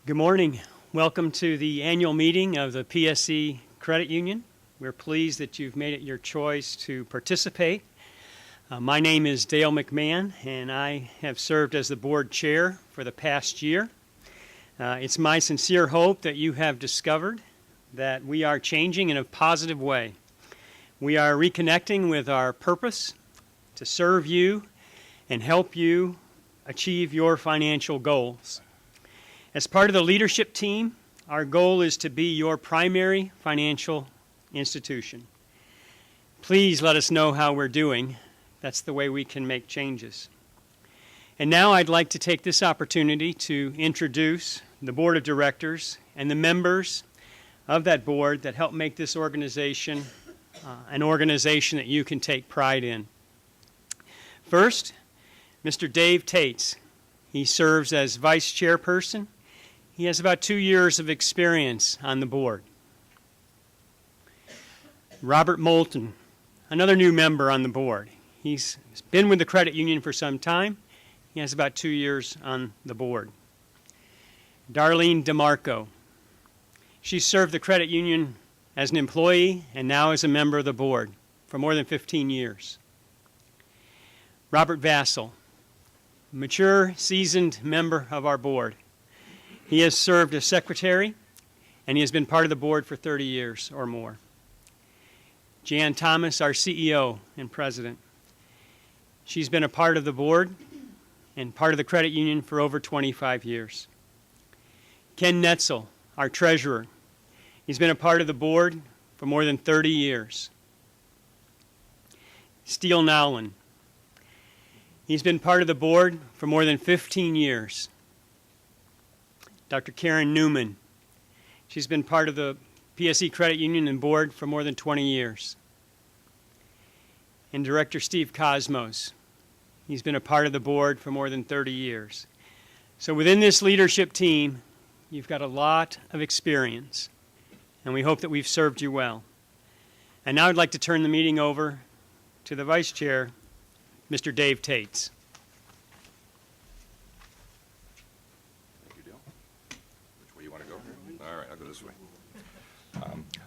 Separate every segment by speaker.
Speaker 1: Good morning. Welcome to the annual meeting of the PSE Credit Union. We're pleased that you've made it your choice to participate. My name is Dale McMahon, and I have served as the board chair for the past year. It's my sincere hope that you have discovered that we are changing in a positive way. We are reconnecting with our purpose to serve you and help you achieve your financial goals. As part of the leadership team, our goal is to be your primary financial institution. Please let us know how we're doing. That's the way we can make changes. And now I'd like to take this opportunity to introduce the board of directors and the members of that board that help make this organization an organization that you can take pride in. First, Mr. Dave Tates. He serves as vice chairperson. He has about 2 years of experience on the board. Robert Moulton, another new member on the board. He's been with the credit union for some time. He has about 2 years on the board. Darlene DeMarco. She served the credit union as an employee and now as a member of the board for more than 15 years. Robert Vassell, a mature, seasoned member of our board. He has served as secretary, and he has been part of the board for 30 years or more. Jan Thomas, our CEO and president. She's been a part of the board and part of the credit union for over 25 years. Ken Netzel, our treasurer. He's been a part of the board for more than 30 years. Steele Nowlin. He's been part of the board for more than 15 years. Dr. Karen Newman. She's been part of the PSE Credit Union and board for more than 20 years. And Director Steve Cosmos. He's been a part of the board for more than 30 years. So within this leadership team, you've got a lot of experience, and we hope that we've served you well. And now I'd like to turn the meeting over to the Vice Chair, Mr. Dave Tates.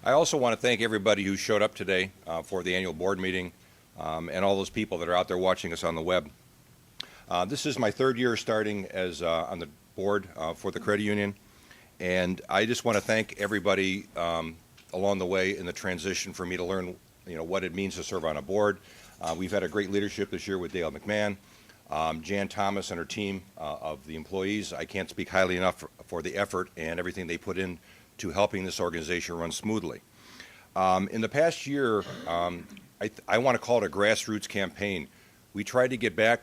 Speaker 2: I also want to thank everybody who showed up today for the annual board meeting and all those people that are out there watching us on the web. This is my third year starting as on the board for the credit union, and I just want to thank everybody along the way in the transition for me to learn what it means to serve on a board. We've had a great leadership this year with Dale McMahon, Jan Thomas and her team of the employees. I can't speak highly enough for the effort and everything they put in to helping this organization run smoothly. In the past year, I want to call it a grassroots campaign. We tried to get back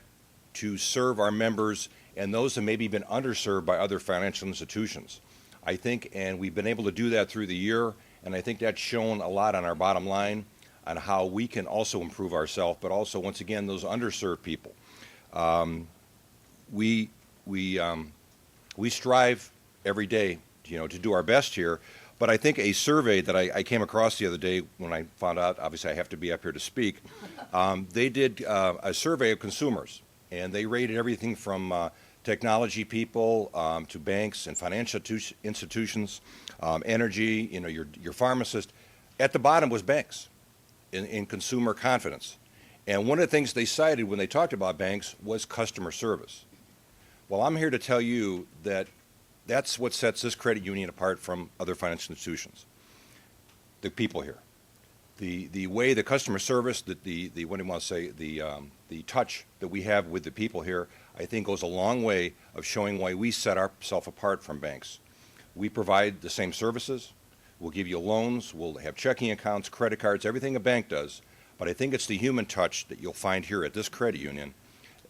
Speaker 2: to serve our members and those that maybe been underserved by other financial institutions. I think, and we've been able to do that through the year, and I think that's shown a lot on our bottom line on how we can also improve ourselves, but also, once again, those underserved people. We strive every day to do our best here, but I think a survey that I came across the other day when I found out, obviously I have to be up here to speak, they did a survey of consumers, and they rated everything from technology people to banks and financial institutions, energy, your pharmacist. At the bottom was banks in consumer confidence. And one of the things they cited when they talked about banks was customer service. Well, I'm here to tell you that that's what sets this credit union apart from other financial institutions. The people here, the way the customer service, what do you want to say, the touch that we have with the people here, I think goes a long way of showing why we set ourselves apart from banks. We provide the same services. We'll give you loans. We'll have checking accounts, credit cards, everything a bank does. But I think it's the human touch that you'll find here at this credit union,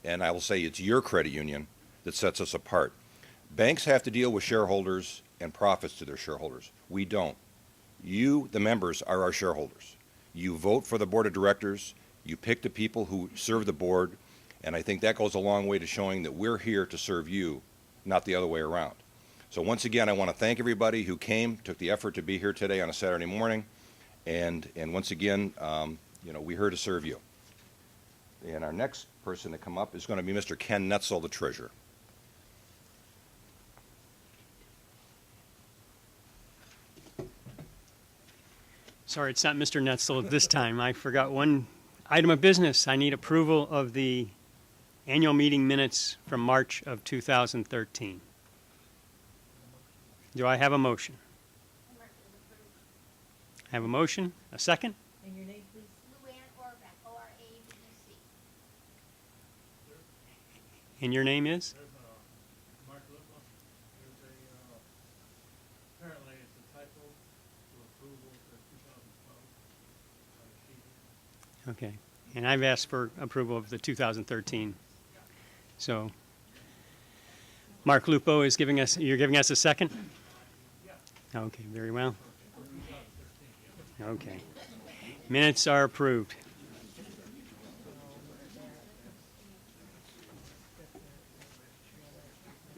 Speaker 2: and I will say it's your credit union that sets us apart. Banks have to deal with shareholders and profits to their shareholders. We don't. You, the members, are our shareholders. You vote for the board of directors. You pick the people who serve the board. And I think that goes a long way to showing that we're here to serve you, not the other way around. So once again, I want to thank everybody who came, took the effort to be here today on a Saturday morning. And once again, we're here to serve you. And our next person to come up is going to be Mr. Ken Netzel, the treasurer.
Speaker 1: sorry, it's not Mr. Netzel this time. I forgot one item of business. I need approval of the annual meeting minutes from March of 2013. Do I have a motion? I have a motion. A second?
Speaker 3: And your name, please?
Speaker 4: Luann Orbeck, O-R-A-B-E-C.
Speaker 1: And your name is?
Speaker 5: There's Mark Lupo. There's apparently it's a typo to approval for 2012.
Speaker 1: Okay. And I've asked for approval of the 2013. So, Mark Lupo is giving us, you're giving us a second? Okay, very well. Okay. Minutes are approved.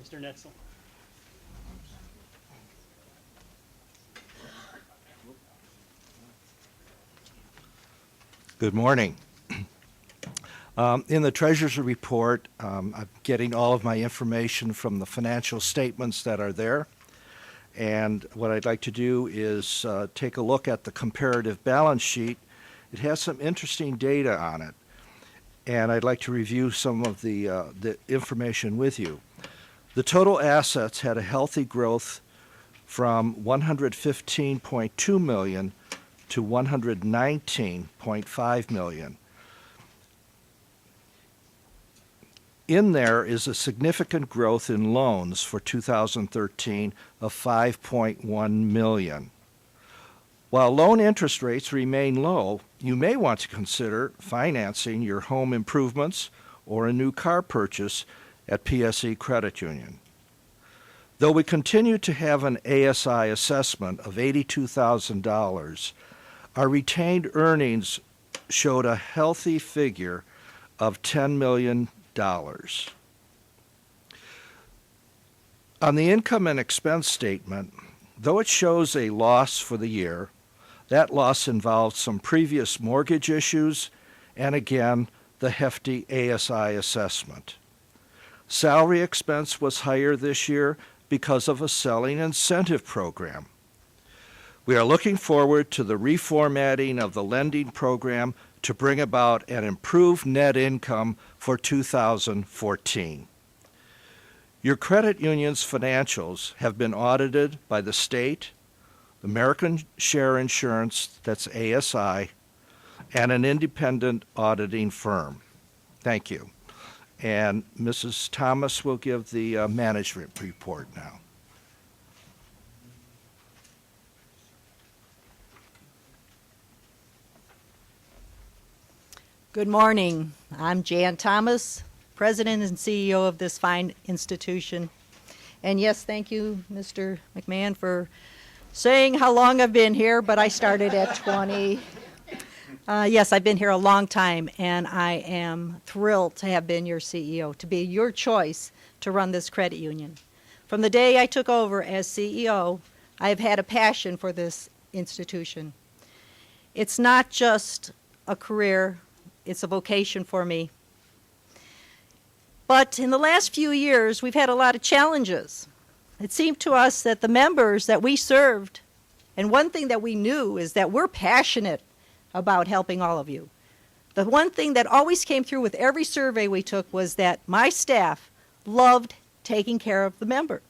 Speaker 1: Mr. Netzel.
Speaker 6: Good morning. In the Treasurer's report, I'm getting all of my information from the financial statements that are there. And what I'd like to do is take a look at the comparative balance sheet. It has some interesting data on it. And I'd like to review some of the information with you. The total assets had a healthy growth from $115.2 million to $119.5 million. In there is a significant growth in loans for 2013 of $5.1 million. While loan interest rates remain low, you may want to consider financing your home improvements or a new car purchase at PSE Credit Union. Though we continue to have an ASI assessment of $82,000, our retained earnings showed a healthy figure of $10 million. On the income and expense statement, though it shows a loss for the year, that loss involved some previous mortgage issues and again the hefty ASI assessment. Salary expense was higher this year because of a selling incentive program. We are looking forward to the reformatting of the lending program to bring about an improved net income for 2014. Your credit union's financials have been audited by the state, American Share Insurance, that's ASI, and an independent auditing firm. Thank you. And Mrs. Thomas will give the management report now.
Speaker 3: Good morning. I'm Jan Thomas, President and CEO of this fine institution. And yes, thank you, Mr. McMahon, for saying how long I've been here, but I started at 20. Yes, I've been here a long time, and I am thrilled to have been your CEO, to be your choice to run this credit union. From the day I took over as CEO, I have had a passion for this institution. It's not just a career, it's a vocation for me. But in the last few years, we've had a lot of challenges. It seemed to us that the members that we served, and one thing that we knew is that we're passionate about helping all of you. The one thing that always came through with every survey we took was that my staff loved taking care of the member.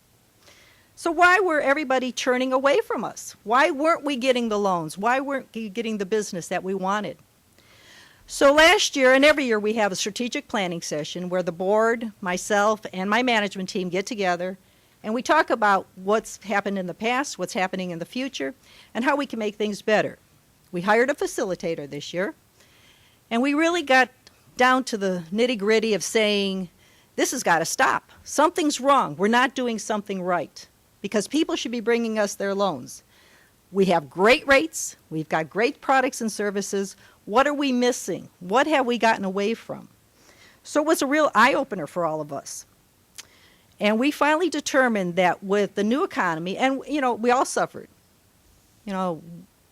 Speaker 3: So why were everybody turning away from us? Why weren't we getting the loans? Why weren't we getting the business that we wanted? So last year and every year we have a strategic planning session where the board, myself, and my management team get together and we talk about what's happened in the past, what's happening in the future, and how we can make things better. We hired a facilitator this year, and we really got down to the nitty-gritty of saying, this has got to stop. Something's wrong. We're not doing something right because people should be bringing us their loans. We have great rates. We've got great products and services. What are we missing? What have we gotten away from? So it was a real eye-opener for all of us. And we finally determined that with the new economy, and we all suffered.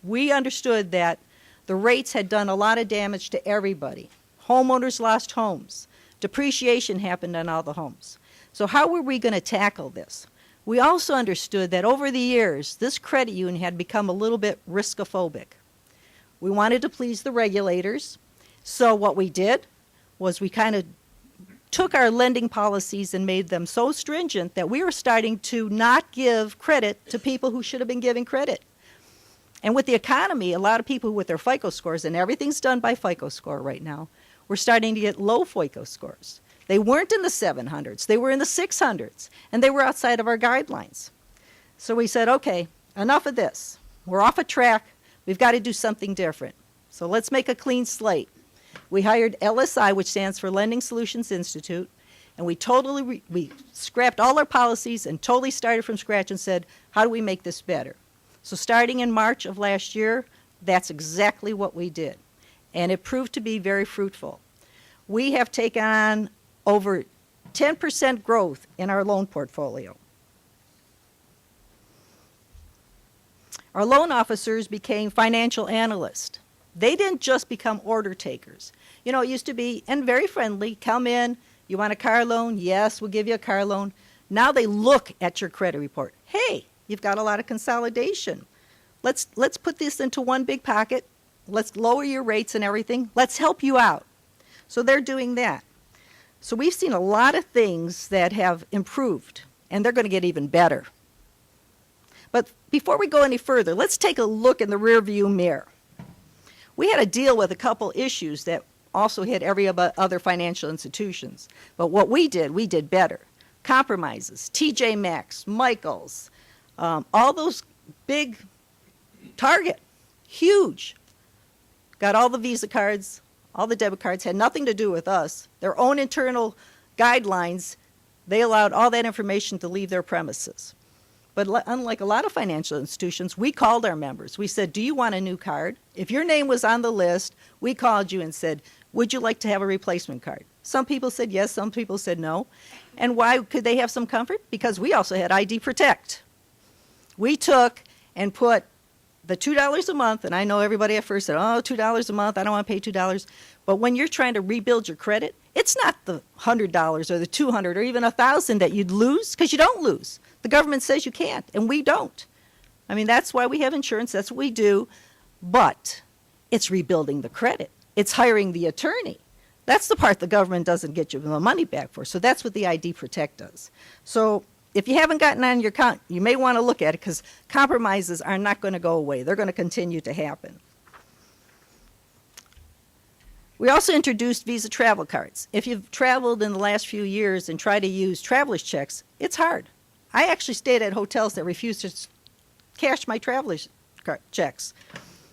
Speaker 3: We understood that the rates had done a lot of damage to everybody. Homeowners lost homes. Depreciation happened on all the homes. So how were we going to tackle this? We also understood that over the years, this credit union had become a little bit risk-ophobic. We wanted to please the regulators. So what we did was we kind of took our lending policies and made them so stringent that we were starting to not give credit to people who should have been giving credit. And with the economy, a lot of people with their FICO scores, and everything's done by FICO score right now, we're starting to get low FICO scores. They weren't in the 700s, they were in the 600s, and they were outside of our guidelines. So we said, okay, enough of this. We're off a track. We've got to do something different. So let's make a clean slate. We hired LSI, which stands for Lending Solutions Institute, and we scrapped all our policies and totally started from scratch and said, how do we make this better? So starting in March of last year, that's exactly what we did. And it proved to be very fruitful. We have taken on over 10% growth in our loan portfolio. Our loan officers became financial analysts. They didn't just become order takers. You know, it used to be, and very friendly, come in, you want a car loan? Yes, we'll give you a car loan. Now they look at your credit report. Hey, you've got a lot of consolidation. Let's put this into one big pocket. Let's lower your rates and everything. Let's help you out. So they're doing that. So we've seen a lot of things that have improved, and they're going to get even better. But before we go any further, let's take a look in the rearview mirror. We had to deal with a couple issues that also hit every other financial institutions. But what we did better. Compromises, TJ Maxx, Michaels, all those big, Target, huge. Got all the Visa cards, all the debit cards, had nothing to do with us. Their own internal guidelines, they allowed all that information to leave their premises. But unlike a lot of financial institutions, we called our members. We said, do you want a new card? If your name was on the list, we called you and said, would you like to have a replacement card? Some people said yes, some people said no. And why could they have some comfort? Because we also had ID Protect. We took and put the $2 a month, and I know everybody at first said, oh, $2 a month, I don't want to pay $2. But when you're trying to rebuild your credit, it's not the $100 or the $200 or even $1,000 that you'd lose, because you don't lose. The government says you can't, and we don't. I mean, that's why we have insurance, that's what we do. But it's rebuilding the credit. It's hiring the attorney. That's the part the government doesn't get you the money back for. So that's what the ID Protect does. So if you haven't gotten on your account, you may want to look at it, because compromises are not going to go away. They're going to continue to happen. We also introduced Visa travel cards. If you've traveled in the last few years and tried to use traveler's checks, it's hard. I actually stayed at hotels that refused to cash my traveler's checks.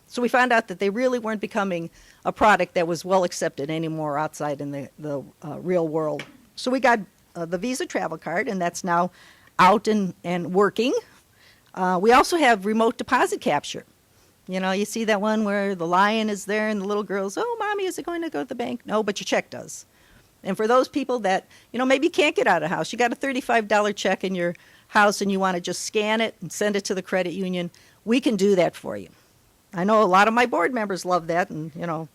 Speaker 3: So we found out that they really weren't becoming a product that was well accepted anymore outside in the real world. So we got the Visa travel card, and that's now out and working. We also have remote deposit capture. You know, you see that one where the lion is there and the little girl's, oh, Mommy, is it going to go to the bank? No, but your check does. And for those people that, you know, maybe you can't get out of the house, you got a $35 check in your house and you want to just scan it and send it to the credit union, we can do that for you. I know a lot of my board members love that, and, you know,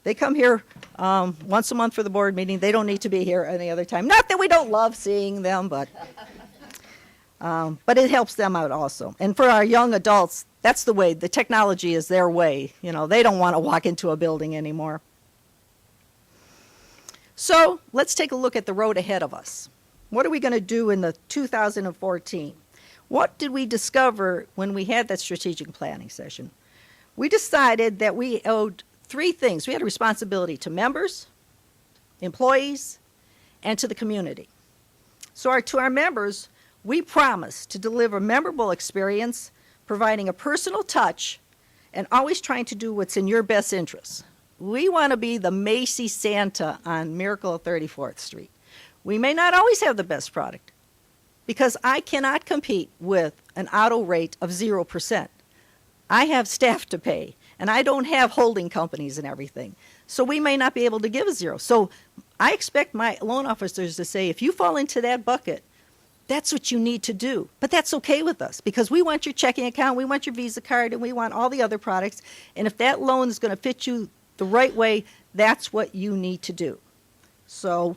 Speaker 3: they come here once a month for the board meeting. They don't need to be here any other time. Not that we don't love seeing them, but it helps them out also. And for our young adults, that's the way. The technology is their way. You know, they don't want to walk into a building anymore. So let's take a look at the road ahead of us. What are we going to do in the 2014? What did we discover when we had that strategic planning session? We decided that we owed three things. We had a responsibility to members, employees, and to the community. So to our members, we promised to deliver a memorable experience, providing a personal touch, and always trying to do what's in your best interest. We want to be the Macy's Santa on Miracle of 34th Street. We may not always have the best product, because I cannot compete with an auto rate of 0%. I have staff to pay, and I don't have holding companies and everything. So we may not be able to give a 0. So I expect my loan officers to say, if you fall into that bucket, that's what you need to do. But that's okay with us, because we want your checking account, we want your Visa card, and we want all the other products. And if that loan is going to fit you the right way, that's what you need to do. So,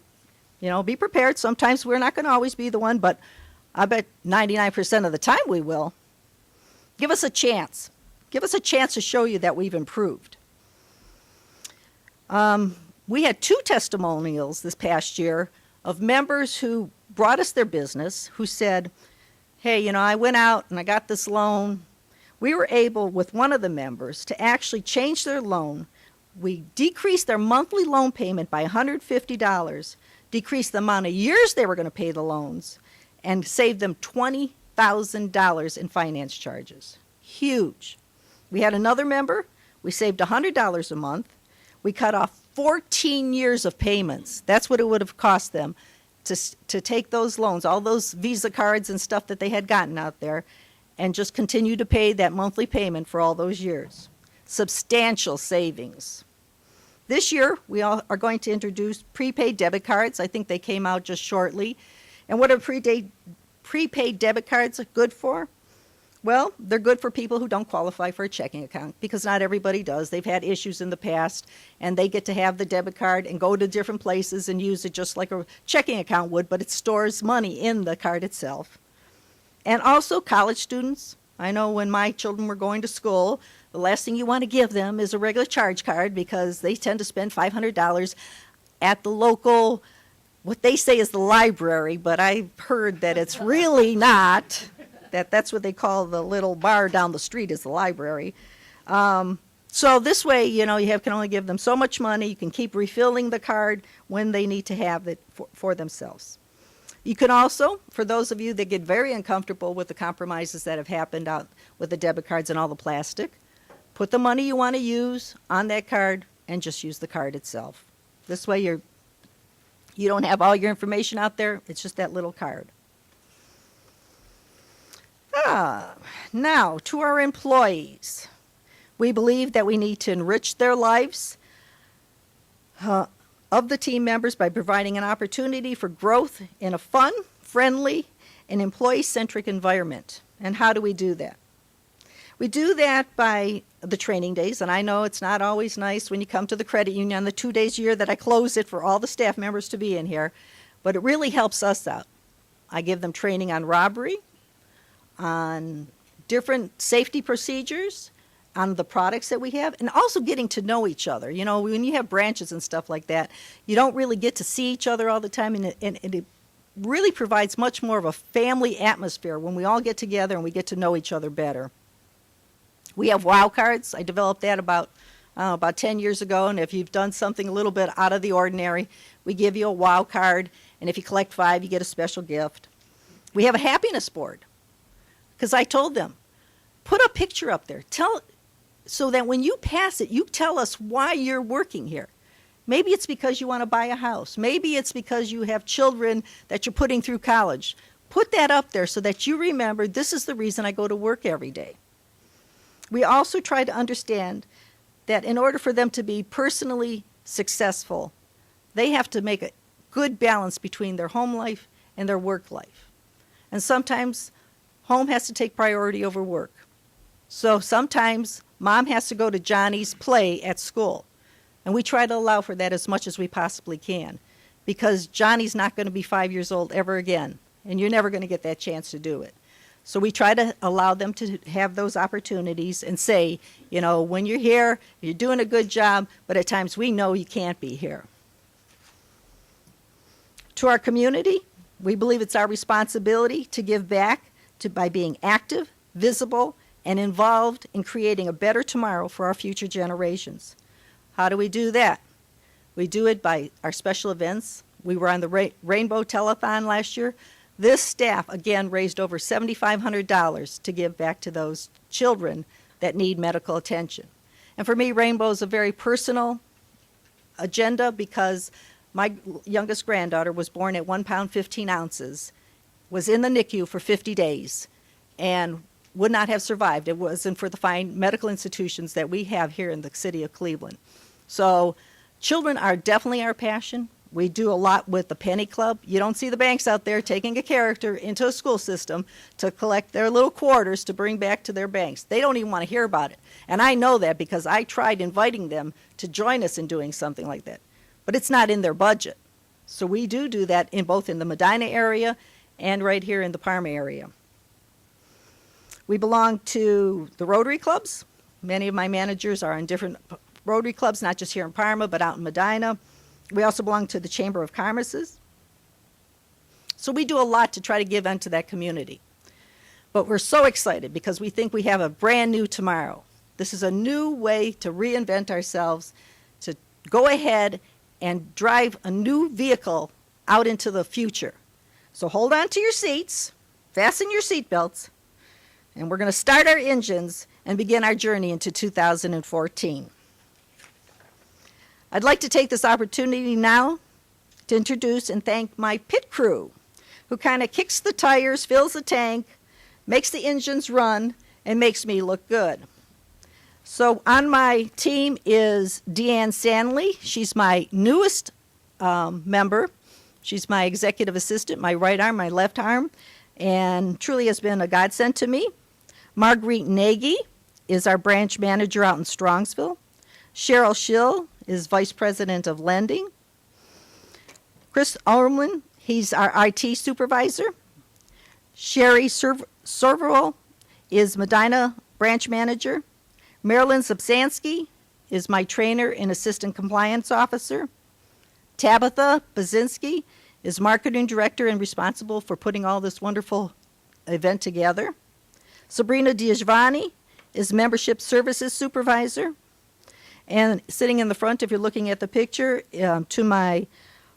Speaker 3: you know, be prepared. Sometimes we're not going to always be the one, but I bet 99% of the time we will. Give us a chance. give us a chance to show you that we've improved. We had 2 testimonials this past year of members who brought us their business, who said, hey, you know, I went out and I got this loan. We were able, with one of the members, to actually change their loan. We decreased their monthly loan payment by $150, decreased the amount of years they were going to pay the loans, and saved them $20,000 in finance charges. Huge. We had another member. We saved $100 a month. We cut off 14 years of payments. That's what it would have cost them to take those loans, all those Visa cards and stuff that they had gotten out there, and just continue to pay that monthly payment for all those years. Substantial savings. This year, we all are going to introduce prepaid debit cards. I think they came out just shortly. And what are prepaid debit cards good for? Well, they're good for people who don't qualify for a checking account, because not everybody does. They've had issues in the past, and they get to have the debit card and go to different places and use it just like a checking account would, but it stores money in the card itself. And also college students. I know when my children were going to school, the last thing you want to give them is a regular charge card, because they tend to spend $500 at the local, what they say is the library, but I've heard that it's really not. That's what they call the little bar down the street is the library. So this way, you know, can only give them so much money. You can keep refilling the card when they need to have it for themselves. You can also, for those of you that get very uncomfortable with the compromises that have happened out with the debit cards and all the plastic, put the money you want to use on that card and just use the card itself. This way you don't have all your information out there. It's just that little card. Now, to our employees. We believe that we need to enrich their lives of the team members by providing an opportunity for growth in a fun, friendly, and employee-centric environment. And how do we do that? We do that by the training days, and I know it's not always nice when you come to the credit union on the 2 days a year that I close it for all the staff members to be in here, but it really helps us out. I give them training on robbery, on different safety procedures, on the products that we have, and also getting to know each other. You know, when you have branches and stuff like that, you don't really get to see each other all the time, and it really provides much more of a family atmosphere when we all get together and we get to know each other better. We have wow cards. I developed that about 10 years ago, and if you've done something a little bit out of the ordinary, we give you a wow card, and if you collect 5, you get a special gift. We have a happiness board, because I told them, put a picture up there, so that when you pass it, you tell us why you're working here. Maybe it's because you want to buy a house. Maybe it's because you have children that you're putting through college. Put that up there so that you remember, this is the reason I go to work every day. We also try to understand that in order for them to be personally successful, they have to make a good balance between their home life and their work life. And sometimes home has to take priority over work. So sometimes mom has to go to Johnny's play at school. And we try to allow for that as much as we possibly can, because Johnny's not going to be 5 years old ever again, and you're never going to get that chance to do it. So we try to allow them to have those opportunities and say, you know, when you're here, you're doing a good job, but at times we know you can't be here. To our community, we believe it's our responsibility to give back by being active, visible, and involved in creating a better tomorrow for our future generations. How do we do that? We do it by our special events. We were on the Rainbow Telethon last year. This staff, again, raised over $7,500 to give back to those children that need medical attention. And for me, Rainbow is a very personal agenda, because my youngest granddaughter was born at 1 pound 15 ounces, was in the NICU for 50 days, and would not have survived. It wasn't for the fine medical institutions that we have here in the city of Cleveland. So children are definitely our passion. We do a lot with the Penny Club. You don't see the banks out there taking a character into a school system to collect their little quarters to bring back to their banks. They don't even want to hear about it. And I know that because I tried inviting them to join us in doing something like that. But it's not in their budget. So we do that in both in the Medina area and right here in the Parma area. We belong to the Rotary clubs. Many of my managers are in different Rotary clubs, not just here in Parma, but out in Medina. We also belong to the Chamber of Commerce's. So we do a lot to try to give into that community. But we're so excited because we think we have a brand new tomorrow. This is a new way to reinvent ourselves, to go ahead and drive a new vehicle out into the future. So hold on to your seats, fasten your seatbelts, and we're going to start our engines and begin our journey into 2014. I'd like to take this opportunity now to introduce and thank my pit crew, who kind of kicks the tires, fills the tank, makes the engines run, and makes me look good. So on my team is Deanne Sanley. She's my newest member. She's my executive assistant, my right arm, my left arm, and truly has been a godsend to me. Marguerite Nagy is our branch manager out in Strongsville. Cheryl Schill is vice president of lending. Chris Orman, he's our IT supervisor. Sherry Serverall is Medina branch manager. Marilyn Zubsansky is my trainer and assistant compliance officer. Tabitha Bazinski is marketing director and responsible for putting all this wonderful event together. Sabrina Diajvani is membership services supervisor. And sitting in the front, if you're looking at the picture, to my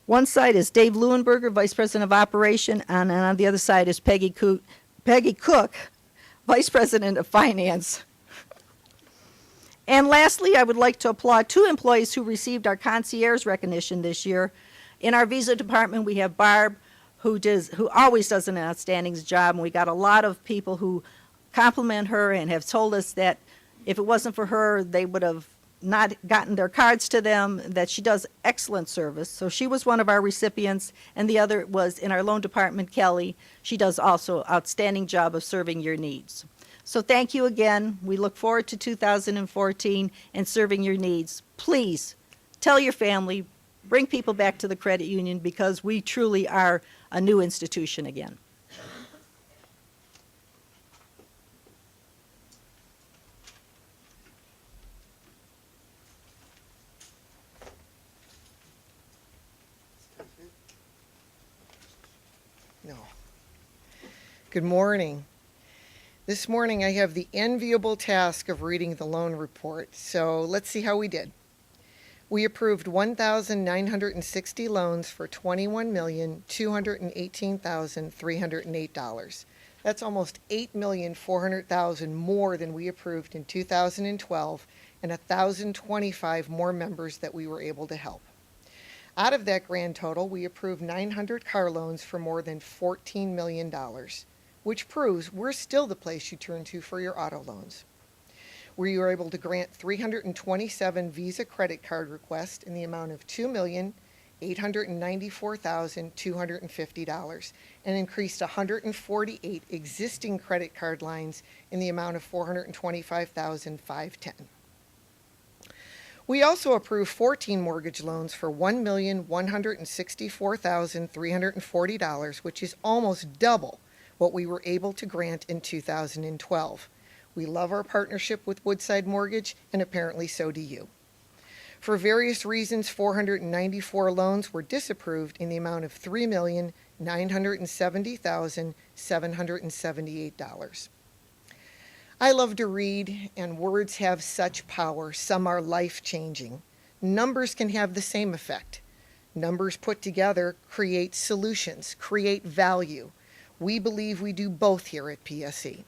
Speaker 3: one side is Dave Leuenberger, vice president of operation, and on the other side is Peggy Cook, vice president of finance. And lastly, I would like to applaud two employees who received our concierge recognition this year. In our visa department, we have Barb, who always does an outstanding job, and we got a lot of people who compliment her and have told us that if it wasn't for her, they would have not gotten their cards to them, that she does excellent service. So she was one of our recipients, and the other was in our loan department, Kelly. She does also outstanding job of serving your needs. So thank you again. We look forward to 2014 and serving your needs. Please tell your family, bring people back to the credit union, because we truly are a new institution again.
Speaker 7: No. Good morning. This morning I have the enviable task of reading the loan report, so let's see how we did. We approved 1,960 loans for $21,218,308. That's almost $8,400,000 more than we approved in 2012, and 1,025 more members that we were able to help. Out of that grand total, we approved 900 car loans for more than $14 million, which proves we're still the place you turn to for your auto loans. We were able to grant 327 Visa credit card requests in the amount of $2,894,250 and increased 148 existing credit card lines in the amount of $425,510. We also approved 14 mortgage loans for $1,164,340, which is almost double what we were able to grant in 2012. We love our partnership with Woodside Mortgage, and apparently so do you. For various reasons, 494 loans were disapproved in the amount of $3,970,778. I love to read, and words have such power. Some are life-changing. Numbers can have the same effect. Numbers put together create solutions, create value. We believe we do both here at PSE.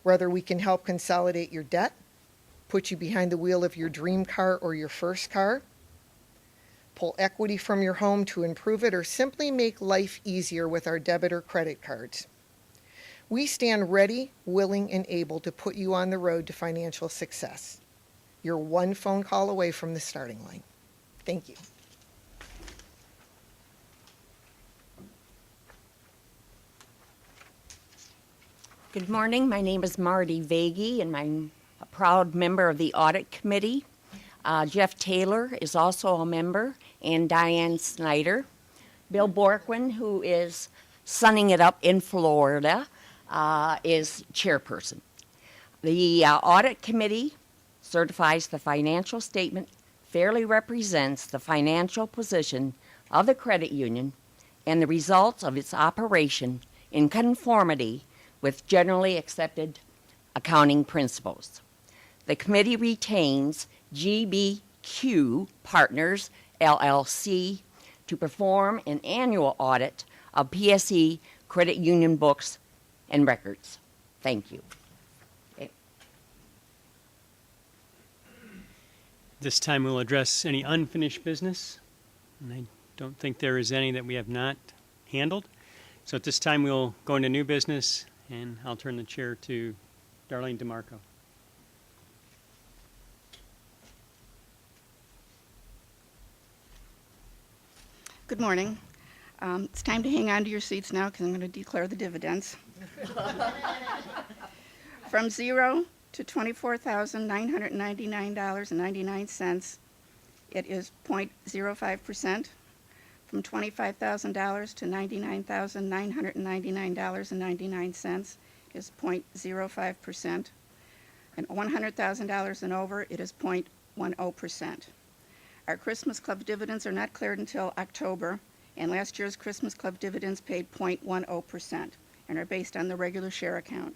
Speaker 7: Whether we can help consolidate your debt, put you behind the wheel of your dream car or your first car, pull equity from your home to improve it, or simply make life easier with our debit or credit cards. We stand ready, willing, and able to put you on the road to financial success. You're one phone call away from the starting line. Thank you.
Speaker 8: Good morning. My name is Marty Vagey, and I'm a proud member of the Audit Committee. Jeff Taylor is also a member, and Diane Snyder. Bill Borkwin, who is sunning it up in Florida, is chairperson. The Audit Committee certifies the financial statement fairly represents the financial position of the credit union and the results of its operation in conformity with generally accepted accounting principles. The committee retains GBQ Partners, LLC, to perform an annual audit of PSE credit union books and records. Thank you.
Speaker 1: This time we'll address any unfinished business, and I don't think there is any that we have not handled. So at this time we'll go into new business, and I'll turn the chair to Darlene DeMarco.
Speaker 9: Good morning. It's time to hang on to your seats now because I'm going to declare the dividends. From $0 to $24,999.99, it is 0.05%. From $25,000 to $99,999.99 is 0.05%. And $100,000 and over, it is 0.10%. Our Christmas Club dividends are not cleared until October, and last year's Christmas Club dividends paid 0.10% and are based on the regular share account.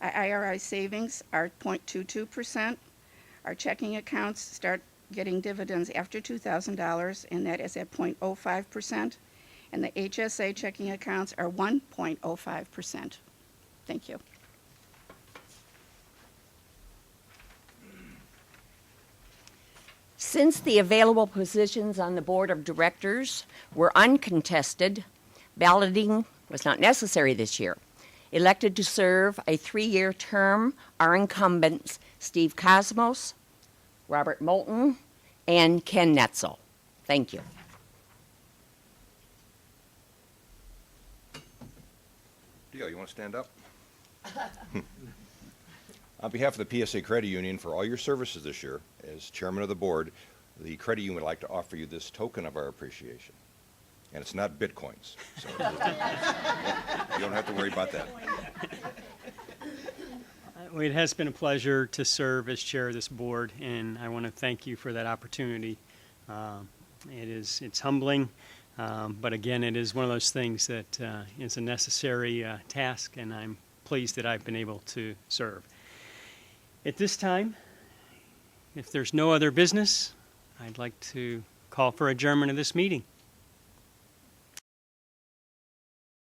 Speaker 9: Our IRA savings are 0.22%. Our checking accounts start getting dividends after $2,000, and that is at 0.05%. And the HSA checking accounts are 1.05%. Thank you.
Speaker 8: Since the available positions on the board of directors were uncontested, balloting was not necessary this year. Elected to serve a 3-year term are incumbents Steve Cosmos, Robert Moulton, and Ken Netzel. Thank you.
Speaker 2: Dio, you want to stand up? On behalf of the PSA Credit Union, for all your services this year, as chairman of the board, the credit union would like to offer you this token of our appreciation. And it's not Bitcoins, so you don't have to worry about that.
Speaker 1: Well, it has been a pleasure to serve as chair of this board, and I want to thank you for that opportunity. It's humbling, but again, it is one of those things that is a necessary task, and I'm pleased that I've been able to serve. At this time, if there's no other business, I'd like to call for adjournment of this meeting.